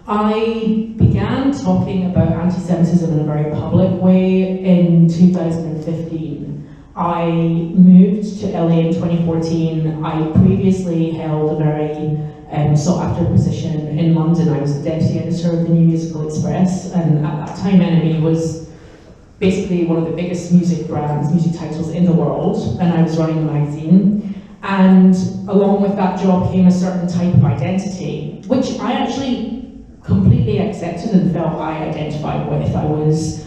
I began talking about anti-Semitism in a very public way in 2015. I moved to LA in 2014. I previously held a very sought-after position in London. I was the deputy editor of the New Musical Express, and at that time NME was basically one of the biggest music brands, music titles in the world, and I was running a magazine. And along with that job came a certain type of identity, which I actually completely accepted and felt I identified with. I was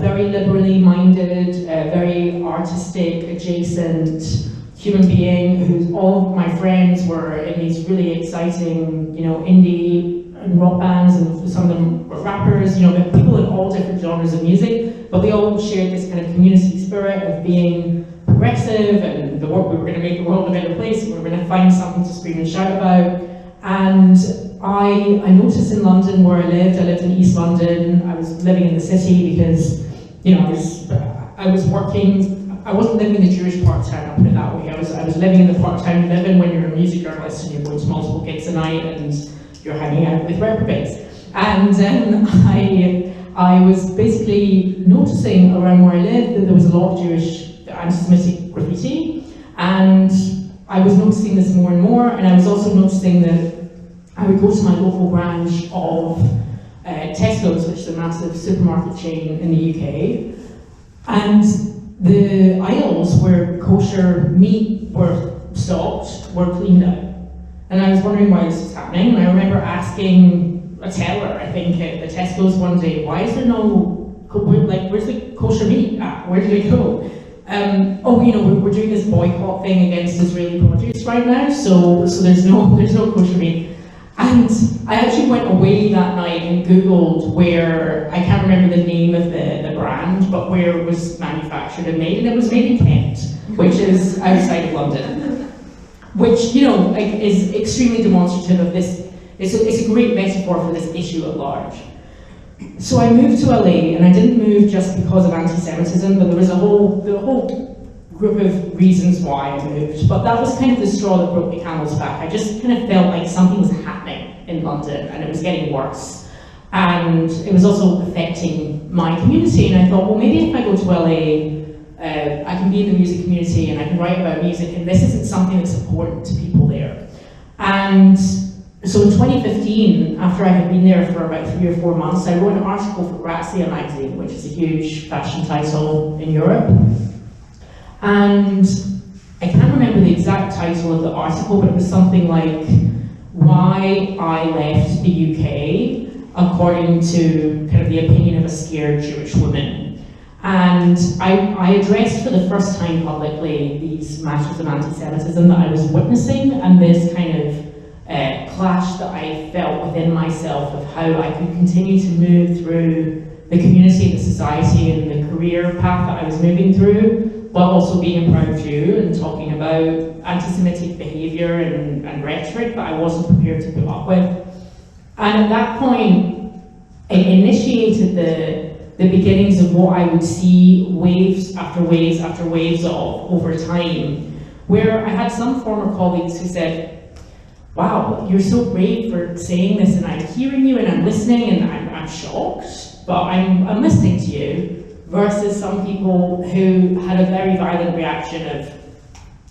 very liberally minded, very artistic, adjacent human being who all of my friends were in these really exciting, indie and rock bands, and some of them were rappers, people in all different genres of music, but we all shared this kind of community spirit of being progressive, and we were going to make the world a better place, and we were going to find something to scream and shout about. And I noticed in London where I lived in East London. I was living in the city because, I was working, I wasn't living in the Jewish part-time, I'll put it that way. I was living in the part-time you live in when you're a music journalist and you're going to multiple gigs a night and you're hanging out with reprobates. And I was basically noticing around where I lived that there was a lot of Jewish anti-Semitic graffiti, and I was noticing this more and more, and I was also noticing that I would go to my local branch of Tesco's, which is a massive supermarket chain in the UK, and the aisles where kosher meat were stocked were cleaned out. And I was wondering why this was happening, and I remember asking a teller, I think, at the Tesco's one day, why is there where's the kosher meat at? Where did it go? We're doing this boycott thing against Israeli produce right now, so there's no kosher meat. And I actually went away that night and Googled where, I can't remember the name of the brand, but where it was manufactured and made, and it was made in Kent, which is outside of London. Which, is extremely demonstrative of this. It's a great metaphor for this issue at large. So I moved to LA, and I didn't move just because of anti-Semitism, but there was a whole group of reasons why I moved. But that was kind of the straw that broke the camel's back. I just kind of felt like something was happening in London, and it was getting worse. And it was also affecting my community, and I thought, well, maybe if I go to LA, I can be in the music community, and I can write about music, and this isn't something that's important to people there. And so in 2015, after I had been there for about 3 or 4 months, I wrote an article for Grazia magazine, which is a huge fashion title in Europe. And I can't remember the exact title of the article, but it was something like, Why I Left the UK, according to kind of the opinion of a scared Jewish woman. And I addressed for the first time publicly these matters of anti-Semitism that I was witnessing, and this kind of clash that I felt within myself of how I could continue to move through the community, the society, and the career path that I was moving through, while also being a proud Jew and talking about anti-Semitic behaviour and rhetoric that I wasn't prepared to put up with. And at that point, it initiated the beginnings of what I would see waves after waves after waves of over time, where I had some former colleagues who said, wow, you're so brave for saying this, and I'm hearing you and I'm listening and I'm shocked, but I'm listening to you, versus some people who had a very violent reaction of,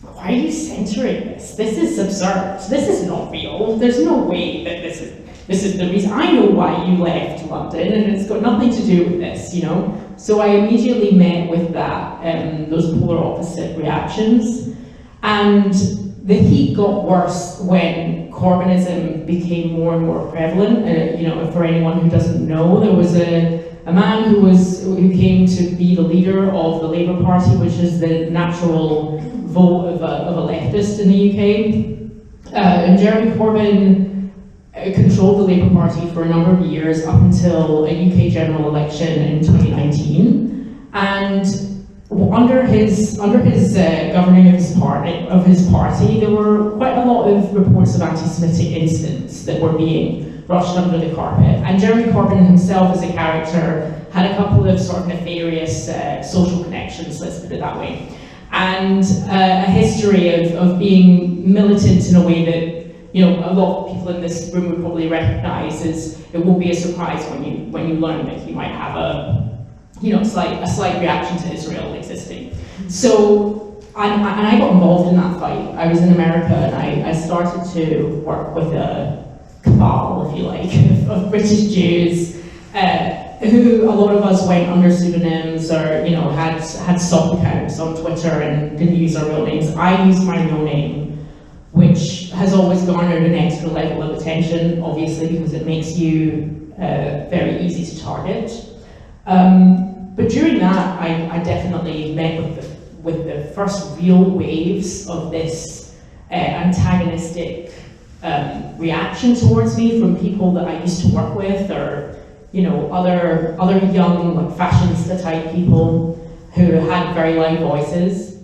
why are you censoring this? This is absurd. This is not real. There's no way that this is the reason. I know why you left London, and it's got nothing to do with this, So I immediately met with that, those polar opposite reactions. And the heat got worse when Corbynism became more and more prevalent. For anyone who doesn't know, there was a man who came to be the leader of the Labour Party, which is the natural vote of a leftist in the UK. And Jeremy Corbyn controlled the Labour Party for a number of years, up until a UK general election in 2019. And under his governing of his party, there were quite a lot of reports of anti-Semitic incidents that were being brushed under the carpet. And Jeremy Corbyn himself, as a character, had a couple of sort of nefarious social connections, let's put it that way, and a history of being militant in a way that you know, a lot of people in this room would probably recognize is, it won't be a surprise when you learn that he might have a, you know, a slight reaction to Israel existing. So, and I got involved in that fight. I was in America and I started to work with a cabal, if you like, of British Jews, who a lot of us went under pseudonyms or, you know, had sub accounts on Twitter and didn't use our real names. I used my real name, which has always garnered an extra level of attention, obviously, because it makes you very easy to target. But during that, I definitely met with the first real waves of this antagonistic reaction towards me from people that I used to work with, or, you know, other young, like, fashionista type people who had very loud voices.